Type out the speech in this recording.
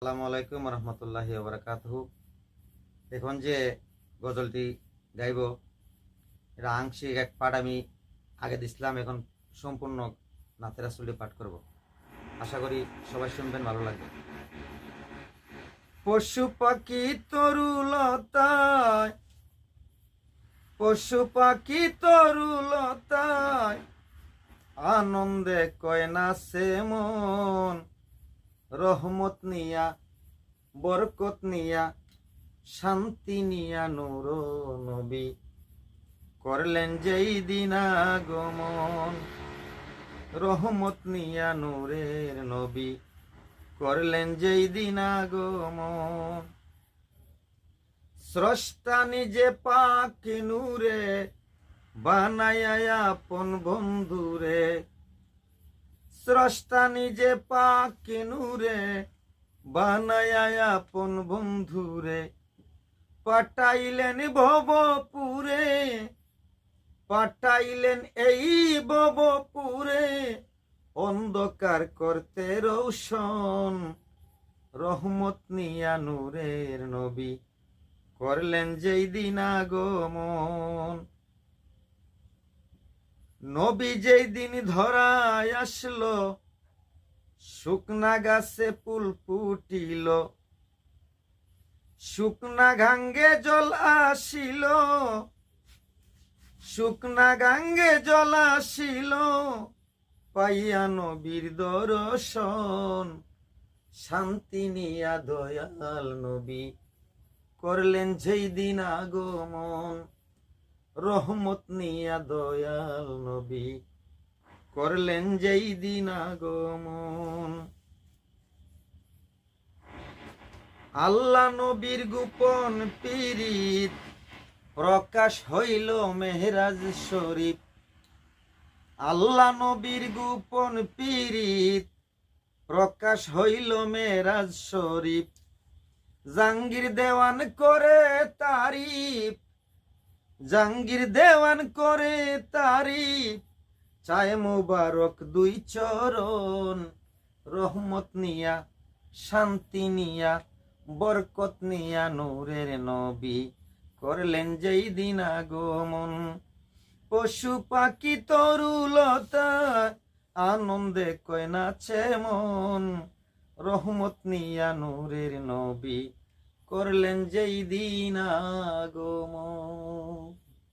আসসালামু আলাইকুম রহমতুল্লাহি ওবরাকাতুহু। এখন যে গজলটি গাইব এটা আংশিক এক পাঠ আমি আগে দিছিলাম, এখন সম্পূর্ণ নাতের আসলটি পাঠ করব। আশা করি সবাই শুনবেন, ভালো লাগবে। পশু পাখি তরুলতায়, পশু পাখি তরুলতায় আনন্দে কয় নাচে মন, রহমত নিয়া বরকত নিয়া শান্তি নিয়া নূর নবী করলেন যেই দিন আগমন। রহমত নিয়া নূরের নবী করলেন যেই দিন আগমন। স্রষ্টা নিজে পাক নূরে বানায়া আপন বন্ধুরে, স্রষ্টা নিজে পাক নূরে বানায়া আপন বন্ধুরে পাঠাইলেন ভবপুরে, পাঠাইলেন এই ভবপুরে অন্ধকার করতে রৌশন। রহমত নিয়া নূরের নবী করলেন যেই দিন আগমন। নবী যেই দিন ধরায় আসলো, শুকনা গাছে ফুল ফুটিল, শুকনা গাঙ্গে জল আসিল, শুকনা গাঙ্গে জল আসিল পাইয়া নবীর দর্শন। শান্তি নিয়া দয়াল নবী করলেন যেই দিন আগমন। রহমত নিয়া দয়াল নবী করলেন যেই দিন আগমন। আল্লাহ নবীর গোপন পীরিত প্রকাশ হইল মেহরাজ শরীফ। আল্লাহ নবীর গোপন পীরিত প্রকাশ হইল মেহরাজ শরীফ। জাঙ্গির দেওয়ান করে তারিফ, জাঙ্গির দেওয়ান করে তারিফ চায় মুবারক দুই চরণ। রহমত নিয়া শান্তি নিয়া বরকত নিয়া নূরের নবী করলেন যেই দিন আগমন। পশু পাখি তরুলতা আনন্দে কয় নাচে মন, রহমত নিয়া নূরের নবী করলেন যেই দিন আগমন।